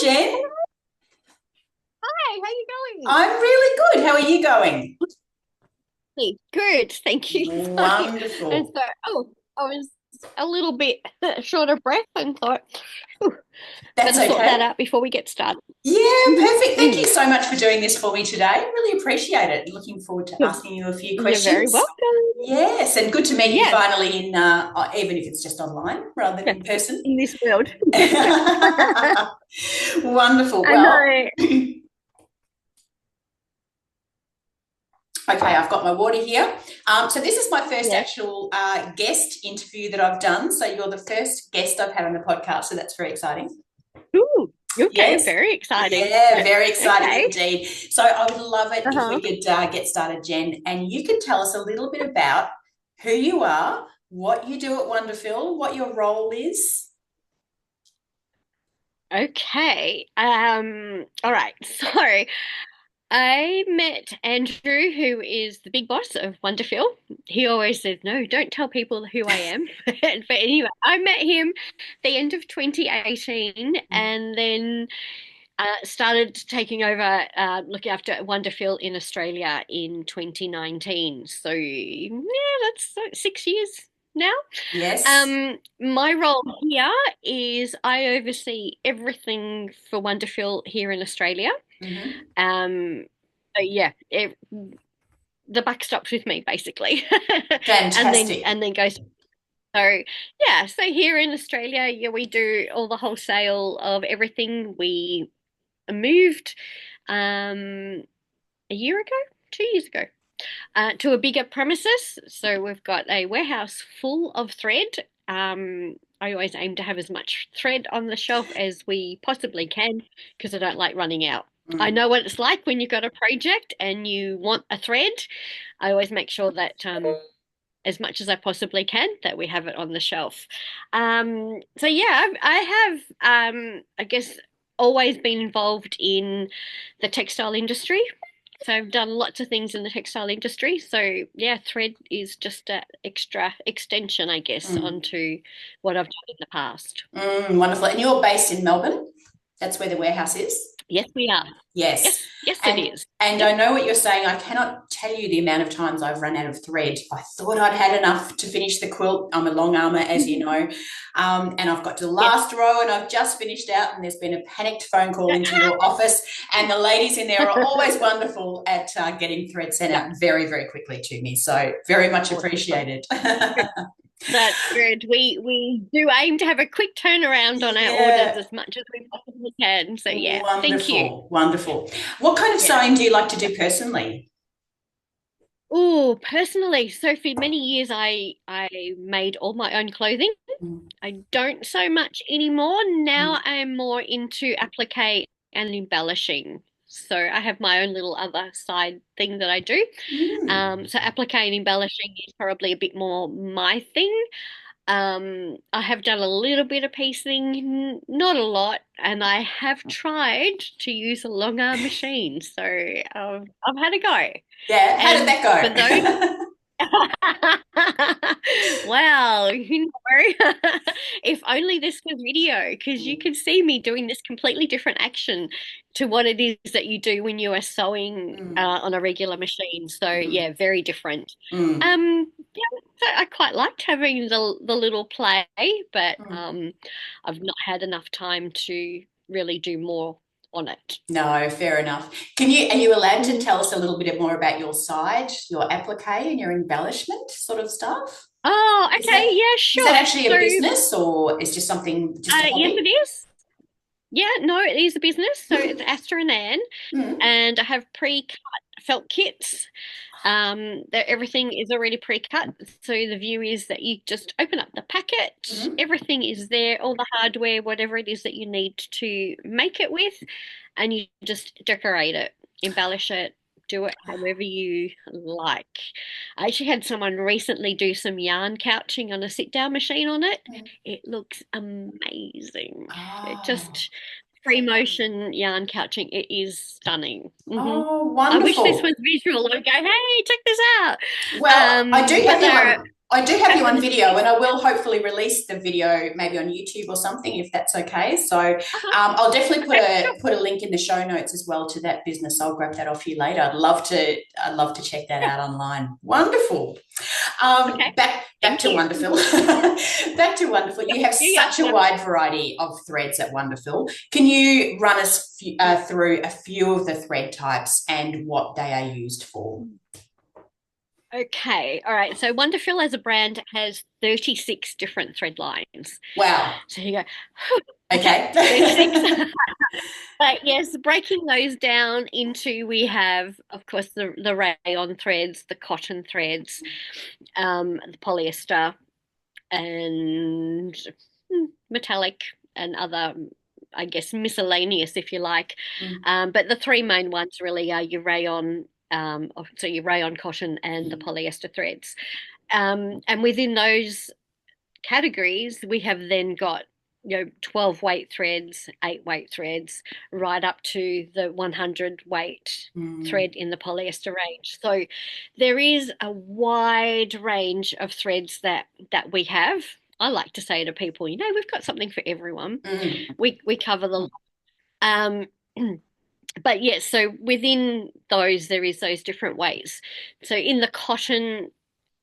Jen. Hi, how you going? I'm really good. How are you going? Hey, good, thank you. Sorry. And Wonderful. so, I was a little bit short of breath and thought, "Phew, That's better sort that okay. out before we get started." Yeah, perfect. Thank you Mm, so much for doing this for me today. Really appreciate it. Looking forward to You're, asking you a few you're very questions. welcome. Yes, and good to meet you Yes, finally even if it's just online rather than yeah, in person. in this world. Wonderful. I Well, know. okay, I've got my water here. So this is my first Yes. actual guest interview that I've done. So you're the first guest I've had on the podcast, so that's very exciting. Ooh, okay, Yes. very exciting. Yeah, very exciting Okay. indeed. So I would love it if we Uh-huh. could get started, Jen, and you could tell us a little bit about who you are, what you do at WonderFil, what your role is. Okay. All right. So I met Andrew, who is the big boss of WonderFil. He always says, "No, don't tell people who I am." But anyway, I met him the end of 2018 and then started taking over looking after WonderFil in Australia in 2019. So, yeah, that's 6 years now. Yes. My role here is I oversee everything for WonderFil here in Australia. Hmm. Um, so yeah, the buck stops with me basically, and then Fantastic. goes. So yeah, so here in Australia, yeah, we do all the wholesale of everything. We moved um a year ago, 2 years ago, to a bigger premises. So we've got a warehouse full of thread. I always aim to have as much thread on the shelf as we possibly can because I don't like running out. I Mm. know what it's like when you've got a project and you want a thread. I always make sure that as much as I possibly can that we have it on the shelf. So yeah, I have I guess always been involved in the textile industry. So I've done lots of things in the textile industry. So yeah, thread is just an extra extension, I guess, Mm. onto what I've done in the past. Wonderful. And you're based in Melbourne? That's where the warehouse is? Yes, we are. Yes. Yes, it And is. and Yep. I know what you're saying. I cannot tell you the amount of times I've run out of thread. I thought I'd had enough to finish the quilt. I'm a long armer, as you know. And I've got to the Yes. last row and I've just finished out, and there's been a panicked phone call into your office. And the ladies in there are always wonderful at getting thread sent Yeah. out very, very quickly to me. So very much Awesome. appreciated. That's good. We do aim to have a quick turnaround on our orders Yeah. as much as we possibly can. So yeah, thank you. Wonderful. Wonderful. What kind of Yeah. sewing do you like to do personally? Oh, personally, so for many years I made all my own clothing. Mm. I don't so much anymore. Now Mm. I'm more into applique and embellishing. So I have my own little other side thing that I do. Mm. So applique and embellishing is probably a bit more my thing. I have done a little bit of piecing, not a lot, and I have tried to use a long arm machine. So I've had a go. Yeah, how did And that for those, go? well, if only this was video, because you could see me doing this completely different action to what it is that you do when you are sewing Mm, on a regular machine. So mm, yeah, very different. mm, Yeah, so I quite liked having the little play, but mm. I've not had enough time to really do more on it. No, fair enough. Are you allowed to Mhm. tell us a little bit more about your side, your applique and your embellishment sort of stuff? Oh, Is okay, that yeah, is that sure. actually a business or is just something, just a Yes, it hobby? is. Yeah, no, it is a business. So it's Aster Anne, Mm, and I have pre-cut felt kits. That everything is already pre-cut. So the view is that you just open up the packet, mm. everything is there, all the hardware, whatever it is that you need to make it with, and you just decorate it, embellish it, do it however you like. I actually had someone recently do some yarn couching on a sit-down machine on it. It looks amazing. It Oh, just free motion yarn couching. It is stunning. oh, I wish this wonderful. was visual. I'd go, hey, check this out. Well, I do But have you there are, on. I do have you back on when it's video, and I will hopefully release the video maybe on YouTube or something if that's okay. So I'll definitely okay, sure. put a link in the show notes as well to that business. I'll grab that off you later. I'd love to check that Yeah. out online. Wonderful. Okay. Back Thank to you. WonderFil. Back to WonderFil. Yep. You have Yeah. such a wide variety of threads at WonderFil. Can you run us through a few of the thread types and what they are used for? Okay. All right. So WonderFil as a brand has 36 different thread lines. Wow. So you go, okay, Okay. 36. But yes, breaking those down into we have, of course, the rayon threads, the cotton threads, the polyester, and metallic and other, I guess, miscellaneous, if you like. Mm, But the three main ones really are your rayon, so your rayon cotton and the polyester threads. And within those categories, we have then got 12 weight threads, 8 weight threads, right up to the 100 weight mm, thread in the polyester range. So there is a wide range of threads that we have. I like to say to people, we've got something for everyone. mm, We cover the um but yes, so within those there is those different weights. So in the cotton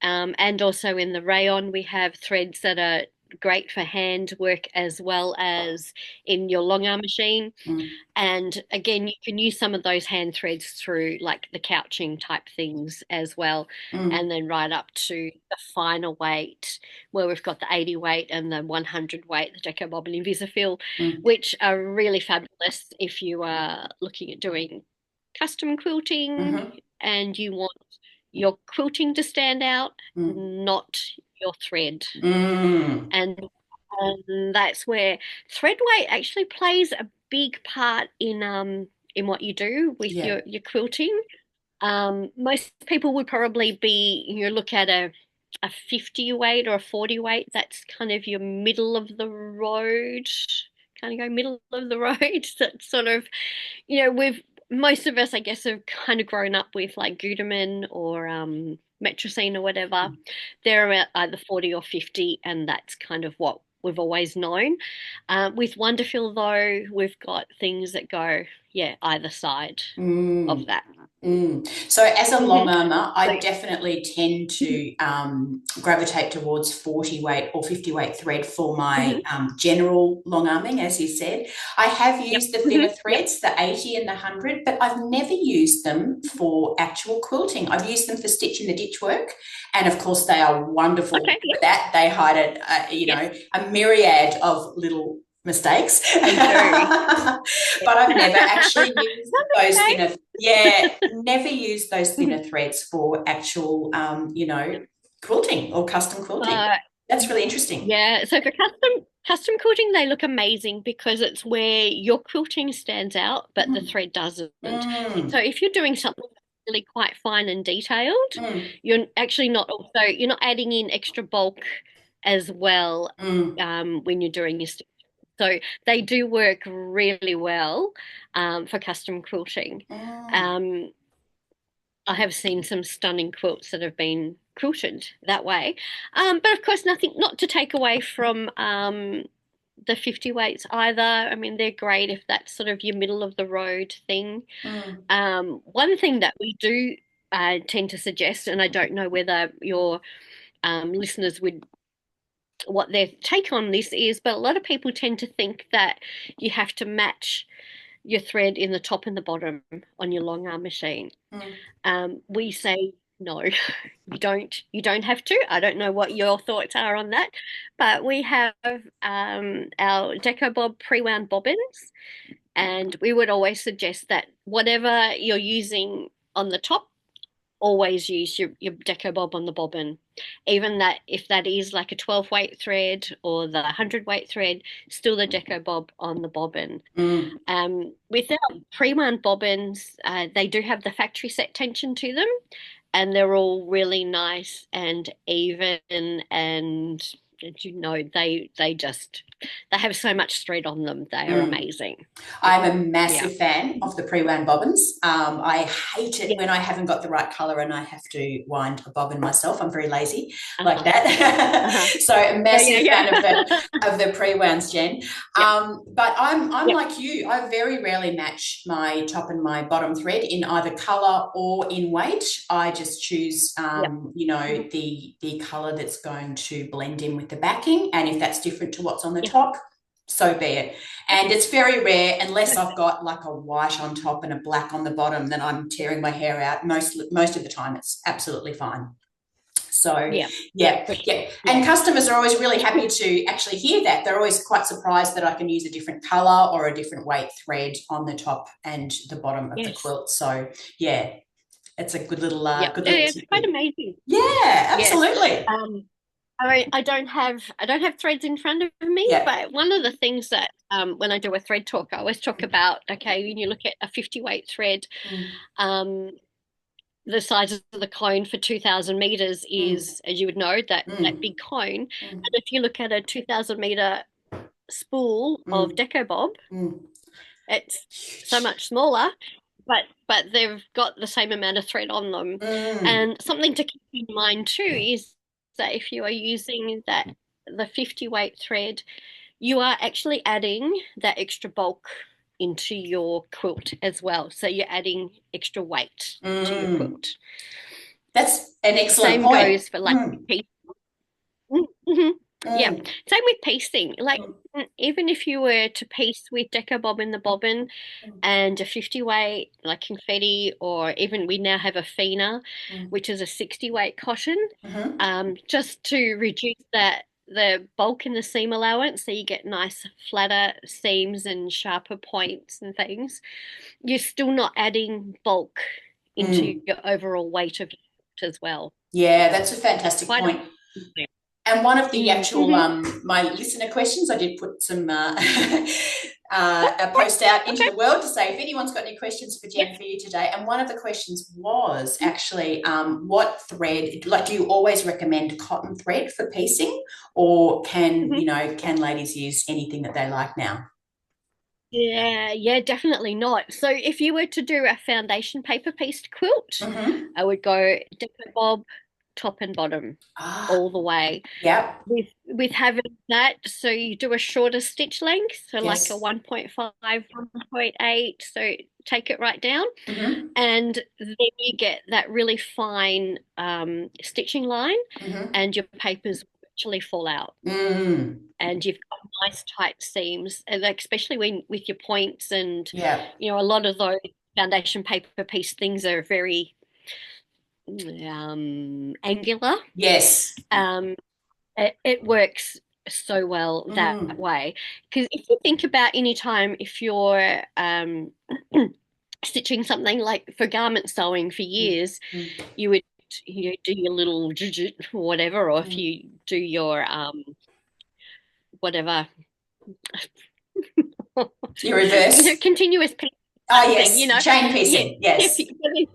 and also in the rayon, we have threads that are great for hand work as well as in your longarm machine. mm, And again, you can use some of those hand threads through like the couching type things as well. mm, And then right up to the finer weight, where we've got the 80 weight and the 100 weight, the Deco Bob and Invisifil, mm, which are really fabulous if you are looking at doing custom quilting mhm, and you want your quilting to stand out, mm, not your thread. mm. And that's where thread weight actually plays a big part in what you do with Yeah. your quilting. Most people would probably be look at a 50 weight or a 40 weight. That's kind of your middle of the road. Kind of go middle of the road. That's sort of we've most of us, I guess, have kind of grown up with like Gutermann or Metrosine or whatever. They're either 40 or 50, and that's kind of what we've always known. With WonderFil, though, we've got things that go, yeah, either side of Mm. that. Mm. So, as a long Hmm. armour, So, I definitely tend to gravitate towards 40 weight or 50 weight thread for my mhm. general long arming, as you said. I have Yep. used the Hmm. thinner Yep. threads, the 80 and the 100, but I've never used them for actual quilting. I've used them for stitch in the ditch work, and of course, they are wonderful Okay. Yep. for that. They hide Yes, a myriad of little mistakes. they do. But I've never actually used those Okay. thinner, yeah, never used those thinner Mhm. threads for actual, quilting or custom quilting. Uh, That's really interesting. Yeah, so for custom quilting, they look amazing because it's where your quilting stands out, but the Mm, thread doesn't. mm, So if you're doing something really quite fine and detailed, mm, you're actually you're not adding in extra bulk as well mm, when you're doing your stitch. So they do work really well for custom quilting. mm, Um, I have seen some stunning quilts that have been quilted that way. But of course, not to take away from the 50 weights either. I mean, they're great if that's sort of your middle of the road thing. mm, One thing that we do tend to suggest, and I don't know whether your listeners would what their take on this is, but a lot of people tend to think that you have to match your thread in the top and the bottom on your long arm machine. mm. We say no, you don't have to. I don't know what your thoughts are on that, but we have our Deco Bob pre-wound bobbins, and we would always suggest that whatever you're using on the top, always use your Deco Bob on the bobbin. Even that if that is like a 12 weight thread or the 100 weight thread, still the Deco Bob on the bobbin. Mm. With our pre-wound bobbins, they do have the factory set tension to them, and they're all really nice and even, and they just they have so much thread on them. They are Mm. amazing. I'm a Yeah. massive fan of the pre-wound bobbins. I hate it Yeah. when I haven't got the right colour and I have to wind a bobbin myself. I'm very lazy like Uh-huh. that. Uh-huh. So a Yeah, massive yeah, fan of yeah. the pre-wounds, Jen. Yeah. But I'm Yeah. like you. I very rarely match my top and my bottom thread in either colour or in weight. I just choose, Yeah. Mhm. the colour that's going to blend in with the backing, and if that's different to what's on the Yeah. top, so be it. Yeah. And it's very rare, unless I've got like a white on top and a black on the bottom, then I'm tearing my hair out. Most of the time, it's absolutely fine. So Yeah. Yeah, yeah, for yeah. sure. Yeah. And customers are always really happy to actually hear that. They're always quite surprised that I can use a different colour or a different weight thread on the top and the bottom of the Yes. quilt. So yeah, it's a Yeah. good little It's quite tidbit. amazing. Yeah, Yes. absolutely. I don't have threads in front of me, Yeah. but one of the things that when I do a thread talk, I always talk about, okay, when you look at a 50 weight thread, Mm, um, the size of the cone for 2,000 meters mm, is, as you would know, that mm, big cone. mm, And if you look at a 2,000 meter spool of mm, Deco Bob, mm. it's so Huge. much smaller, but they've got the same amount of thread on them. Mm, And something to keep in mind too is that if you are using the 50 weight thread, you are actually adding that extra bulk into your quilt as well. So you're adding extra weight to your mm. quilt. That's an excellent Same point. goes for like Mm, Mhm. Yeah, mm, same with piecing. Like mm, even if you were to piece with Deco Bob in the bobbin and a 50 weight like confetti, or even we now have a Fina, mm, which is a 60 weight cotton, mm, just to reduce the bulk in the seam allowance, so you get nice flatter seams and sharper points and things. You're still not adding bulk into mm. your overall weight of your quilt as well. Yeah, Yeah, that's a fantastic quite a point. And one of the actual mm-hmm. my listener questions, I did put some a post out into Okay. the world to say if anyone's got any questions for Yep. Jen for you today. And one of the questions was actually what thread, like, do you always recommend cotton thread for piecing, or Mm-hmm. can ladies use anything that they like now? Yeah, yeah, definitely not. So if you were to do a foundation paper pieced quilt, Mm-hmm. I would go Deco Bob, top and bottom, Ah, all the way. yep, With having that, so you do a shorter stitch length, so like a yes. 1.5, 1.8, so take it right down, Mm-hmm. and then you get that really fine stitching line, Mm-hmm. and your papers actually fall out. Mm, And you've got nice tight seams, and like, especially when with your points, and yeah. a lot of those foundation paper piece things are very angular. Yes. Um, it works so well that Mm, way, because if you think about any time if you're stitching something like for garment sewing for mm, years, mm, you would do your little or whatever, or if mm. you do your whatever You reverse. continuous piece Ah, kind of thing, yes, chain yeah, piecing. if Yes. you,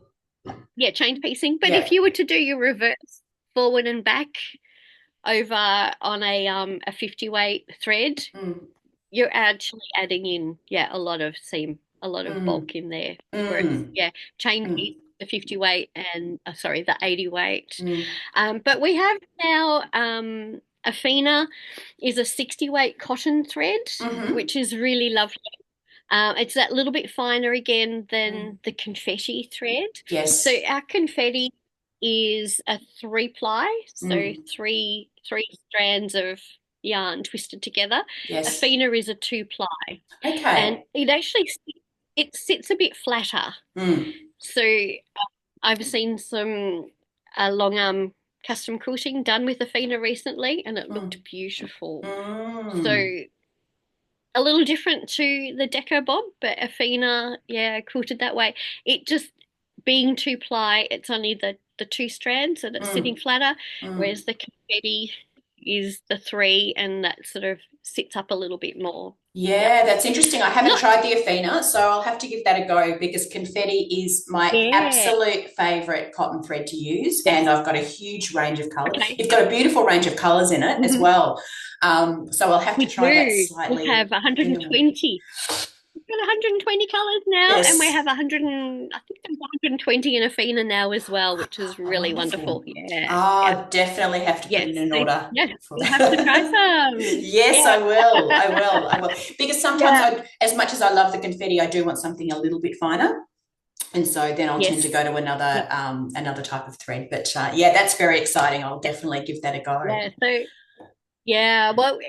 yeah, chain piecing. But if Yeah. you were to do your reverse forward and back over on a 50 weight thread, Mm, you're actually adding in, yeah, a lot of seam, a lot of mm, bulk in there. Whereas, mm, yeah, chain mm, piece, the 50 weight, and sorry, the 80 weight. mm, But we have now Afina is a 60 weight cotton thread, mm-hmm. which is really lovely. It's that little bit finer again Mm. than the confetti thread. So Yes. our confetti is a 3 ply, so Mm. three strands of yarn twisted together. A Yes. Fina is a 2 ply, and Okay. it sits a bit flatter. Mm, So I've seen some long arm custom quilting done with a Fina recently, and it mm, looked beautiful. So mm, a little different to the Deco Bob, but Afina, yeah, quilted that way. It just being 2 ply, it's only the two strands and it's sitting mm, flatter, mm, whereas the confetti is the three, and that sort of sits up a little bit more. Yeah. Yeah, that's interesting. I haven't Not, tried the Athena, so I'll have to give that a go because confetti is my yeah. absolute favorite cotton thread to use, and Yes. I've got a huge range of colors. Okay. It's got a beautiful range of colors in it as Mhm. well. So I'll have to We try that do. We slightly have bigger one. 120. We've got 120 colors now, and we Yes. have 100 and I think there's 120 in Athena now as well, which is Oh, really wonderful. wonderful. Yeah, yeah, I definitely have to put in yes. an So, order yeah, for you have to try that. some. Yes, Yeah. I will. I will. I will. Because sometimes Yeah. as much as I love the confetti, I do want something a little bit finer. And so then I'll tend to Yes. go to another type of thread. But yeah, that's very exciting. I'll definitely give that a go. Yeah. So, yeah. Well,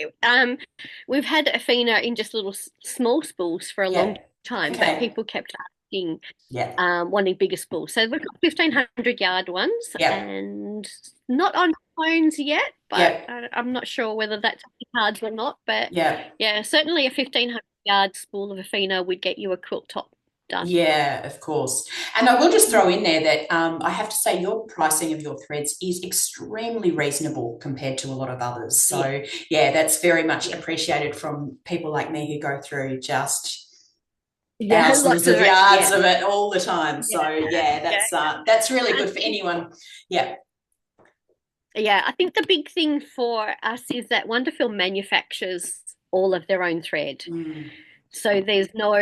we've had Athena in just little small spools for a long Yeah. time, but Okay. people kept asking, Yeah. wanting bigger spools. So we've got 1,500 yard ones, Yeah. and not on phones yet, but Yeah. I'm not sure whether that's on cards or not. But Yeah. yeah, certainly a 1,500 yard spool of Athena would get you a quilt top done. Yeah, of course. And I will just throw in there that I have to say your pricing of your threads is extremely reasonable compared to a lot of others. Yeah, So yeah, that's very much yeah, appreciated from people like me who go through just yeah. thousands Lots of of it. yards Yeah, of it all the time. yeah, So yeah, yeah. that's really I good for think, anyone. Yeah. yeah, I think the big thing for us is that WonderFil manufactures all of their own thread. Mm. So there's no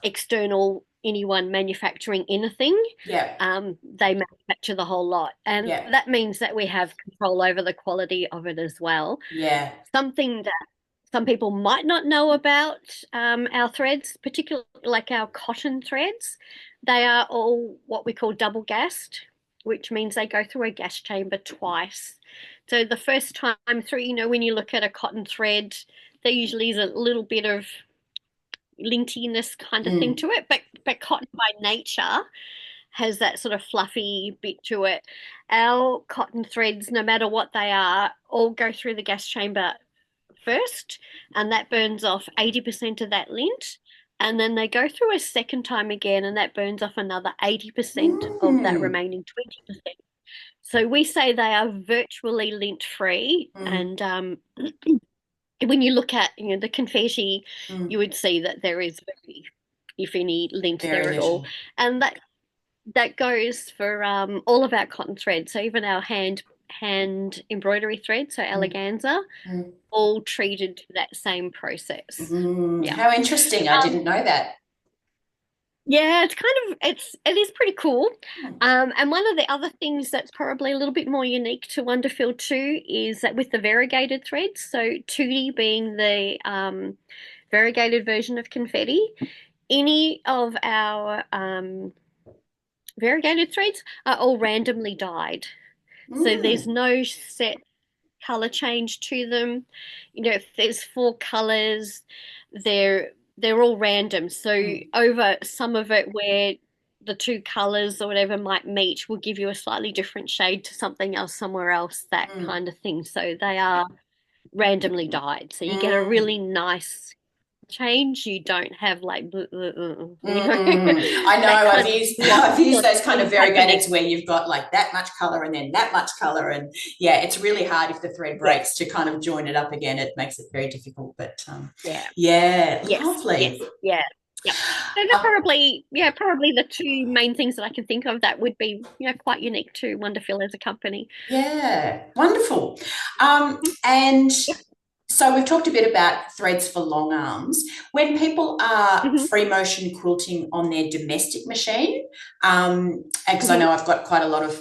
external anyone manufacturing anything. Yeah. They manufacture the whole lot. And Yeah. that means that we have control over the quality of it as well. Yeah. Something that some people might not know about our threads, particularly like our cotton threads, they are all what we call double gassed, which means they go through a gas chamber twice. So the first time through, when you look at a cotton thread, there usually is a little bit of lintiness kind of thing Mm. to it, but cotton by nature has that sort of fluffy bit to it. Our cotton threads, no matter what they are, all go through the gas chamber first, and that burns off 80% of that lint. And then they go through a second time again, and that burns off another 80% of that Mm. remaining 20%. So we say they are virtually lint free. Mm. And when you look at the confetti, you Mm. would see that there is very, if any, lint Very there at all, little. and that goes for all of our cotton threads. So even our hand embroidery thread, so Mm. eleganza, Mm. all treated to that same process. Mm. Yeah. How interesting. I Um, didn't know that. yeah, it is pretty cool. Mm. And one of the other things that's probably a little bit more unique to WonderFil too is that with the variegated threads, so 2D being the variegated version of confetti, any of our variegated threads are all randomly dyed. So there's Mm. no set color change to them. If there's four colors, they're they're all random. So Mm. over some of it where the two colors or whatever might meet will give you a slightly different shade to something else somewhere else, that Mm. kind of thing. So they are randomly dyed. So you get a Mm. really nice change. You don't have like I know that I've kind of used block I've used sort of those kind of thing happening. variegateds where you've got like that much color and then that much color, and yeah, it's really hard if the thread Yeah, breaks to kind of join it up again. It makes it very difficult, but yeah. yeah, Yes, yes, lovely. yeah, yep. So they're Uh, probably the two main things that I can think of that would be, quite unique to WonderFil as a company. yeah, wonderful. And Yep. so we've talked a bit about threads for long arms. When people are Hmm. free motion quilting on their domestic machine, because I Hmm. know I've got quite a lot of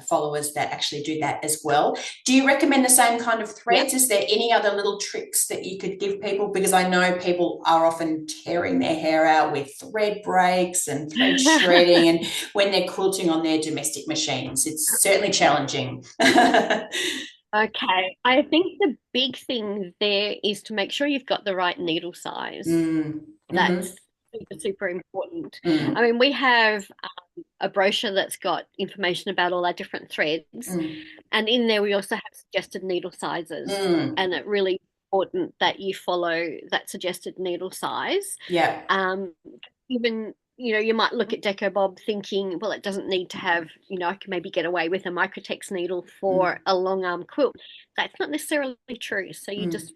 followers that actually do that as well. Do you recommend the same kind of Yep. threads? Is there any other little tricks that you could give people? Because I know people are often tearing their hair out with thread breaks and thread shredding, and when they're quilting on their domestic machines, it's certainly challenging. Okay, I think the big thing there is to make sure you've got the right needle size. Mm, That's mhm, super, super important. I mm, mean, we have a brochure that's got information about all our different threads, mm, and in there we also have suggested needle sizes, mm. and it's really important that you follow that suggested needle size. Yeah. Um, even you might look at Deco Bob thinking, well, it doesn't need to have, I can maybe get away with a microtex needle for Mm, a long arm quilt. That's not necessarily true. So you mm, just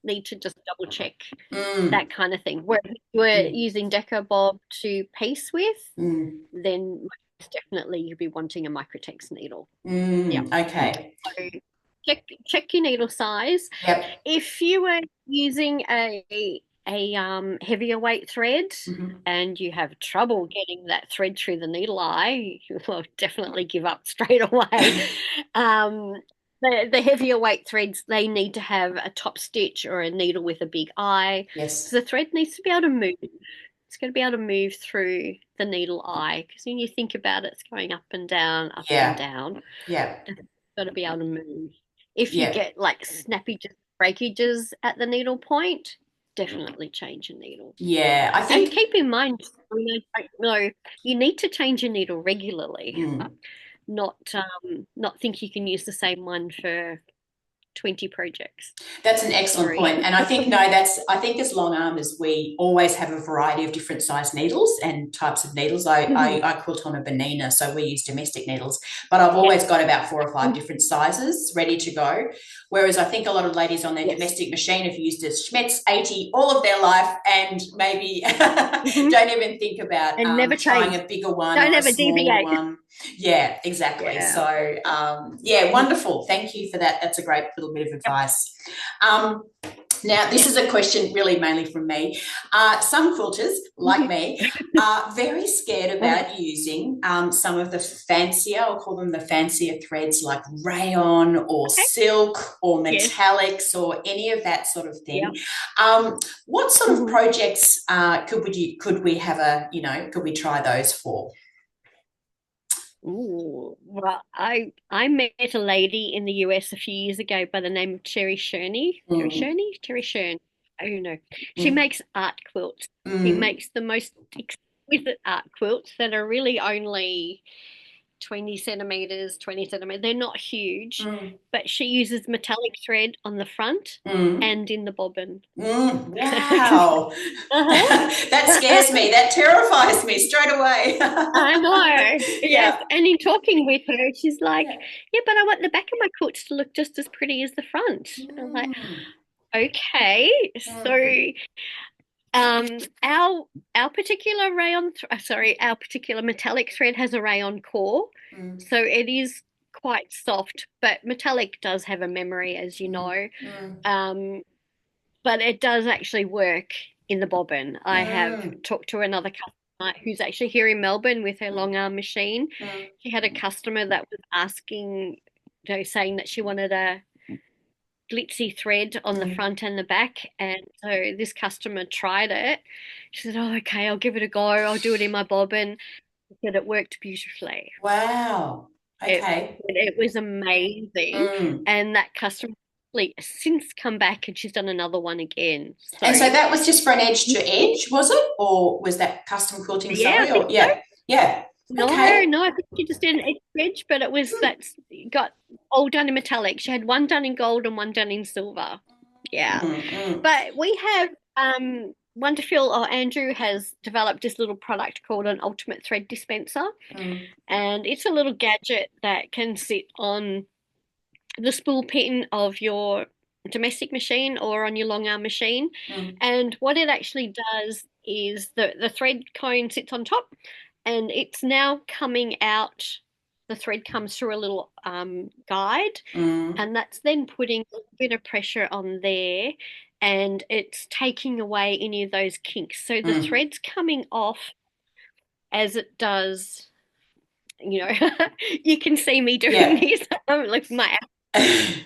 need to just double check mm, that kind of thing. Where if you're mm, using Deco Bob to piece with, mm, then most definitely you'd be wanting a microtex needle. Yeah. okay. So check your needle size. Yep. If you were using a heavier weight thread Mm-hmm. and you have trouble getting that thread through the needle eye, well, definitely give up straight away. Um, the heavier weight threads, they need to have a top stitch or a needle with a big eye because Yes. the thread needs to be able to move. It's going to be able to move through the needle eye because when you think about it, it's going up and down, up and Yeah. down. Yeah. It's got to be able to move. If you Yeah. get like snappy breakages at the needle point, definitely change your needle. Yeah. I And think. keep in mind, I don't know, you need to change your needle regularly, Mm. not think you can use the same one for 20 projects. That's an excellent Sorry. point. And I think, no, I think as long armers, we always have a variety of different size needles and types of needles. I quilt on a Benina, so we use domestic needles, but I've Yeah. always got about 4 or 5 different sizes ready to go. Whereas I think a lot of ladies on their Yes. domestic machine have used a Schmetz 80 all of their life and maybe Hmm. don't even think about And never trying change. a bigger one Don't or a ever smaller deviate. one. Yeah, exactly. Yeah. So, yeah, wonderful. Thank you for that. That's a great little bit of advice. Um, now, this Yeah. is a question really mainly from me. Some quilters, like me, are very scared about using some of the fancier, I'll call them the fancier threads like rayon or Okay. silk or Yes. metallics or any of that sort of Yeah. thing. What sort of projects could we have could we try those for? Ooh, well, I met a lady in the US a few years ago by the name of Cherry Sherney. Cherry Mm, Sherney? Cherry Shern. I don't know. She mm, makes art quilts. She mm, makes the most exquisite art quilts that are really only 20 centimeters. They're not huge, mm, but she uses metallic thread on the front mm. and in the bobbin. Wow. That Uh-huh. scares me. That terrifies me straight away. I know. Yes. Yeah. And in talking with her, she's like, Yeah. yeah, but I want the back of my quilts to look just as pretty as the front. And I'm like, Mm, okay. So mm, um our our particular our particular metallic thread has a rayon core. mm, So it is quite soft, but metallic does have a memory, as you mm, know. mm, Um, but it does actually work in the bobbin. I have mm, talked to another customer who's actually here in Melbourne with her long arm machine. mm, She had a customer that was asking, saying that she wanted a glitzy thread on the mm. front and the back. And so this customer tried it. She said, oh, okay, I'll give it a go. I'll do it in my bobbin. She said it worked beautifully. Wow. It Okay. it was amazing. Mm. And that customer since come back and she's done another one again. And So so that was just for an edge to edge, was it? Or was that custom quilting? yeah, I Sorry. think Or so. yeah. Yeah. No, Okay. no, I think she just did an edge, but it was that's got all done in metallic. She had one done in gold and one done in silver. Yeah. Mm, mm, But we have WonderFil or Andrew has developed this little product called an ultimate thread dispenser. mm, And it's a little gadget that can sit on the spool pin of your domestic machine or on your long arm machine. mm, And what it actually does is the thread cone sits on top and it's now coming out. The thread comes through a little guide, mm, and that's then putting a bit of pressure on there and it's taking away any of those kinks. So the mm. thread's coming off as it does. You can see me doing Yeah. this, like my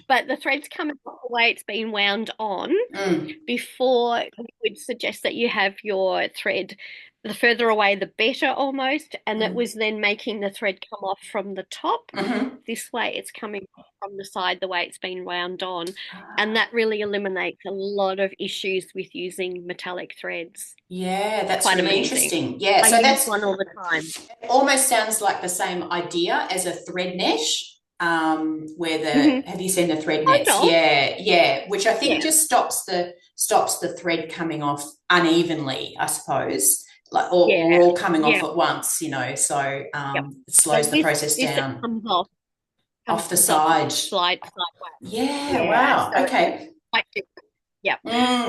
but the thread's coming off the way it's been wound on Mm, before we would suggest that you have your thread the further away the better almost, and it mm, was then making the thread come off from the top. mhm. This way it's coming from the side the way it's been wound on, and that really eliminates a lot of issues with using metallic threads. Yeah, It's that's quite really amazing. interesting. Yeah, I so use that's one all the time. almost sounds like the same idea as a thread net. Where Mhm. have you seen the thread Kind nets? of. Yeah, yeah, which I think Yeah. just stops the thread coming off unevenly, I suppose. like or Yeah, all coming off yeah, at once, so yep. it So slows the process this that down. comes Off the off side. sideways. Yeah, Yeah, wow. so it's Okay. quite different. Yep.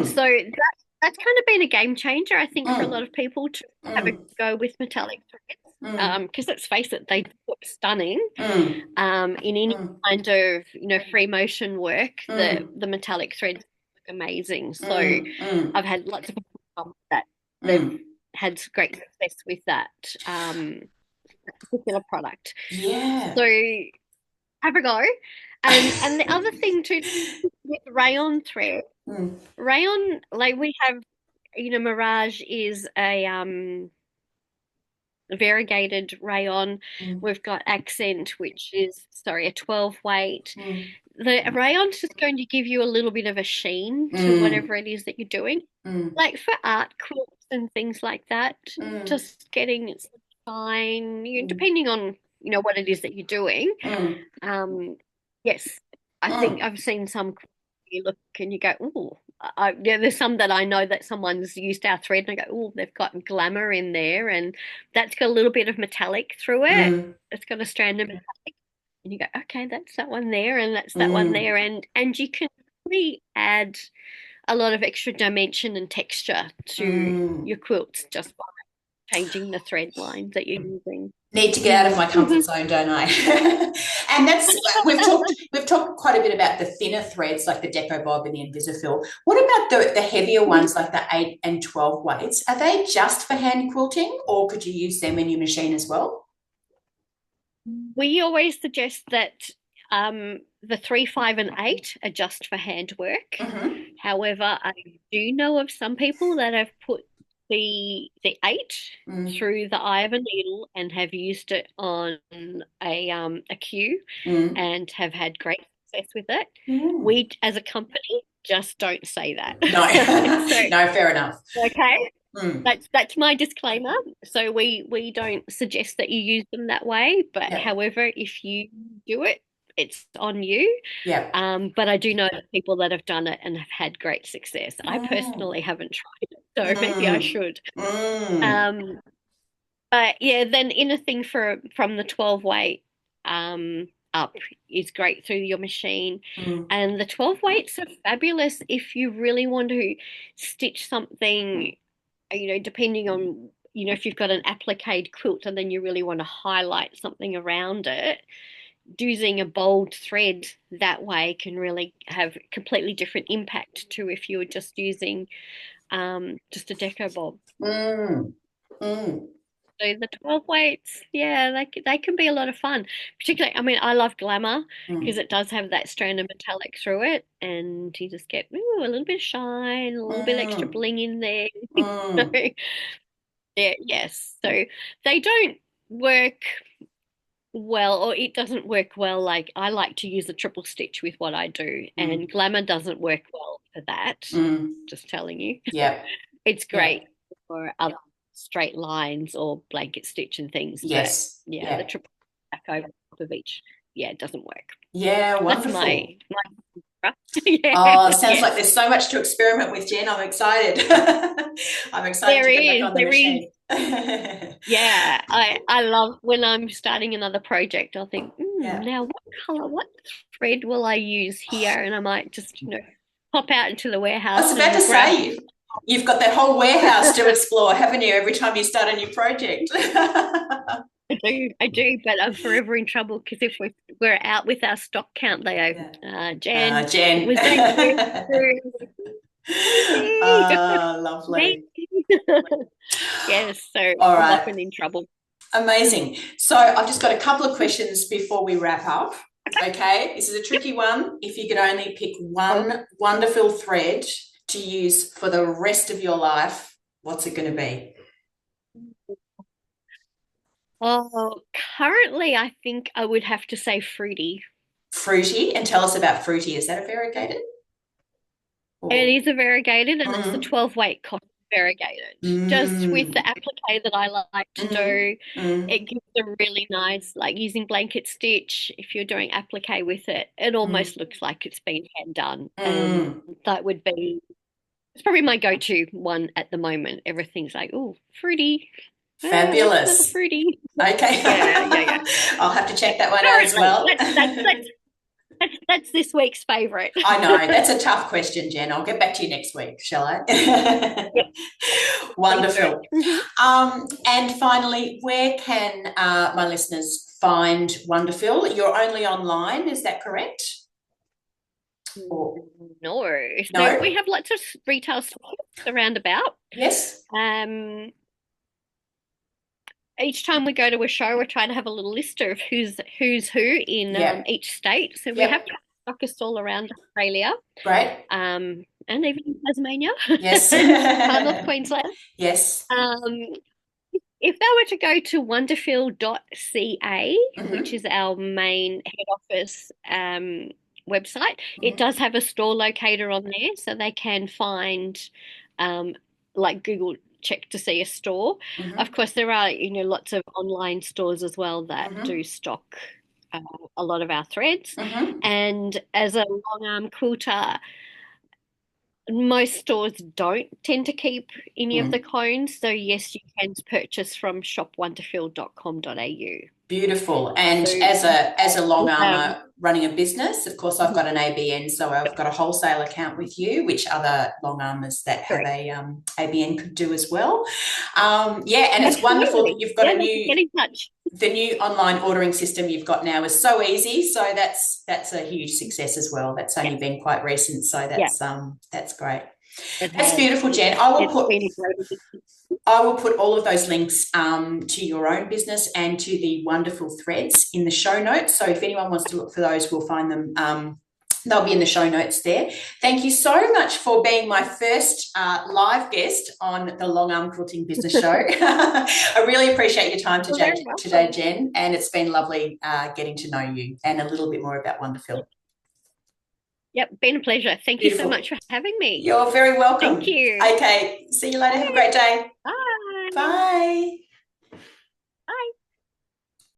So Mm, that's kind of been a game changer, I think, for a lot mm, of people to have a mm, go with metallic threads. mm, Because let's face it, they look stunning. mm, In any mm, kind of free motion work, mm, the metallic threads look amazing. So mm, I've mm, had lots of people tell me that they've mm. had great success with that particular product. Yeah. So have a go. And the other thing too with rayon thread, Mm, rayon, like we have, Mirage is a variegated rayon. mm, We've got Accent, which is, sorry, a 12 weight. mm, The rayon's just going to give you a little bit of a sheen to mm, whatever it is that you're doing. mm, Like for art quilts and things like that, mm, just getting it fine, mm, depending on, what it is that you're doing. mm, Yes, I think mm. I've seen some you look and you go, oh, yeah, there's some that I know that someone's used our thread and I go, oh, they've got glamour in there and that's got a little bit of metallic through it. Mm, It's got a strand of metallic, and you go, okay, that's that one there and that's that one mm, there, and you can really add a lot of extra dimension and texture to mm. your quilts just by changing the thread lines that you're using. Need to get out of Mm. my comfort zone, don't I? And that's we've talked quite a bit about the thinner threads like the Deco Bob and the Invisifil. What about the heavier ones like the 8 and 12 weights? Are they just for hand quilting or could you use them in your machine as well? We always suggest that the 3, 5, and 8 are just for handwork. Mm-hmm. However, I do know of some people that have put the 8 Mm, through the eye of a needle and have used it on a queue mm, and have had great success with it. mm. We, as a company, just don't say that. No, So, no, fair enough. okay. Mm, That's my disclaimer. So we don't suggest that you use them that way, but yeah, however, if you do it, it's on you. yeah. But I do know that people that have done it and have had great success. I Mm, personally haven't tried it, so maybe I mm, should. mm, Um, but yeah, then anything from the 12 weight up is great through your machine. mm, And the 12 weights are fabulous if you really want to stitch something, depending on, if you've got an applique quilt and then you really want to highlight something around it, using a bold thread that way can really have completely different impact to if you were just using just a deco bob. mm, mm, So the 12 weights, yeah, they can be a lot of fun. Particularly, I mean, I love glamour because mm, it does have that strand of metallic through it, and you just get a little bit of shine, a little bit extra mm, bling in there. So, mm, yeah, yes. So they don't work well, or it doesn't work well. Like I like to use a triple stitch with what I do, mm, and glamour doesn't work well for that. mm. Just telling you. Yeah, It's yeah. great for other straight lines or blanket stitch and things, but Yes. yeah, the Yeah. triple back over top of each, yeah, it doesn't work. Yeah, That's wonderful. my yeah, Oh, sounds like yes. there's so much to experiment with, Jen. I'm excited. I'm excited There to get back is, on the there is. machine. Yeah, I love when I'm starting another project, I'll think, Yeah. now what color, what thread will I use here? And I might just, pop out into the I was warehouse about to and grab. say, you've got that whole warehouse to explore, haven't you, every time you start a new project? I do, but I'm forever in trouble because if we're out with our stock count, they Yeah. go, Jen, Jen. was that you? Lovely. Maybe. Yes, so All I'm right. often in trouble. Amazing. So I've just got a couple of questions before we wrap up. Okay, this is a Yep. tricky one. If you could only pick Oh, one WonderFil thread to use for the rest of your life, what's it going to be? oh, currently, I think I would have to say fruity. Fruity, and tell us about Fruity. Is that a variegated? It Or is a variegated, and it's the mm, 12 weight cotton variegated. Just with mm, the applique that I like to mm, do, it mm, gives a really nice, like using blanket stitch. If you're doing applique with it, it mm, almost looks like it's been hand done, and mm, that would be It's probably my go-to one at the moment. Everything's like, oh, fruity. Let's smell the Fabulous. fruity. Okay. Yeah. I'll have to check that one out as Currently, well. that's this week's favorite. I know. That's a tough question, Jen. I'll get back to you next week, shall I? Yep, please do. Wonderful. And finally, where can my listeners find WonderFil? You're only online, is that correct? Or No. So no? we have lots of retail stores around about. Yes. Um, each time we go to a show, we try to have a little list of who's who in Yep. each state. So we have Yep. stockists all around Australia, Great. and even in Tasmania, Yes. far north Queensland. Yes. If they were to go to wonderfil.ca, which Mm-hmm. is our main head office website, it Mm-hmm. does have a store locator on there, so they can find um, like Google check to see a store. Of Mm-hmm. course, there are lots of online stores as well that Mm-hmm. do stock a lot of our threads. Mm-hmm. And as a long arm quilter, most stores don't tend to keep any of the Mm. cones, so yes, you can purchase from shopwonderfil.com.au. Beautiful. And So as a long um, armor running a business, of course, I've got an ABN, so I've got a wholesale account with you, which other long armors that have correct. a ABN could do as well. Yeah, and it's wonderful that Absolutely. you've got Yeah, a they can new get in touch. the new online ordering system you've got now is so easy. So that's a huge success as well. That's Yeah, only been quite recent, so yeah, that's great. it That's has. beautiful, Jen. It's been a great addition. I will put all of those links to your own business and to the WonderFil threads in the show notes. So if anyone wants to look for those, we'll find them. They'll be in the show notes there. Thank you so much for being my first live guest on the Longarm Quilting Business Show. I really appreciate your time You're very today, welcome. Jen, and it's been lovely getting to know you and a little bit more about WonderFil. Yep, been a pleasure. Thank you so Beautiful. much for having me. You're very Thank welcome. you. Okay, see you later. Have a great day. Bye. Bye.